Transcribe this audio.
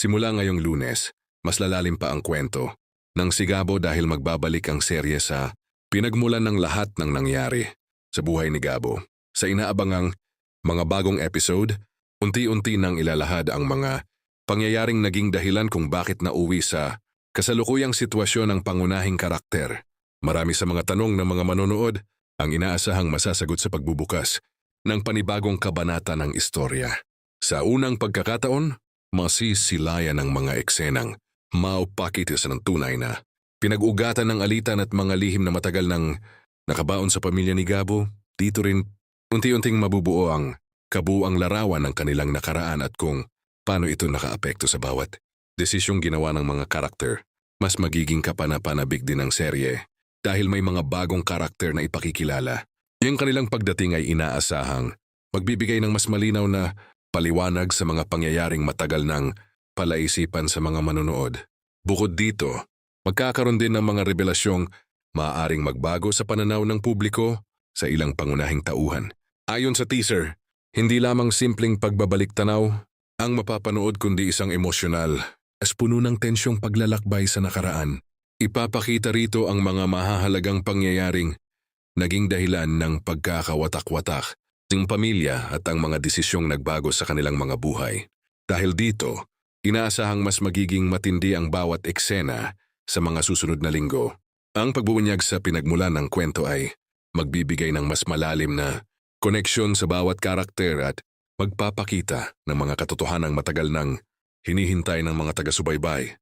Simula ngayong Lunes, mas lalalim pa ang kwento ng si Gabo dahil magbabalik ang serye sa pinagmulan ng lahat ng nangyari sa buhay ni Gabo. Sa inaabangang mga bagong episode, unti-unti nang ilalahad ang mga pangyayaring naging dahilan kung bakit nauwi sa kasalukuyang sitwasyon ng pangunahing karakter. Marami sa mga tanong ng mga manonood ang inaasahang masasagot sa pagbubukas ng panibagong kabanata ng istorya. Sa unang pagkakataon, masisilayan ng mga eksenang maupakita ng tunay na pinag-ugatan ng alitan at mga lihim na matagal nang nakabaon sa pamilya ni Gabo. Dito rin unti-unting mabubuo ang kabuuang larawan ng kanilang nakaraan at kung paano ito nakaapekto sa bawat desisyong ginawa ng mga karakter. Mas magiging kapanapanabik din ang serye dahil may mga bagong karakter na ipakikilala. Yung kanilang pagdating ay inaasahang magbibigay ng mas malinaw na paliwanag sa mga pangyayaring matagal ng palaisipan sa mga manonood. Bukod dito, magkakaroon din ng mga revelasyong maaaring magbago sa pananaw ng publiko sa ilang pangunahing tauhan. Ayon sa teaser, hindi lamang simpleng pagbabalik tanaw ang mapapanood kundi isang emosyonal as puno ng tensyong paglalakbay sa nakaraan. Ipapakita rito ang mga mahahalagang pangyayaring naging dahilan ng pagkakawatak-watak ng pamilya at ang mga desisyong nagbago sa kanilang mga buhay. Dahil dito, inaasahang mas magiging matindi ang bawat eksena sa mga susunod na linggo. Ang pagbubunyag sa pinagmulan ng kwento ay magbibigay ng mas malalim na koneksyon sa bawat karakter at magpapakita ng mga katotohanang matagal nang hinihintay ng mga taga-subaybay.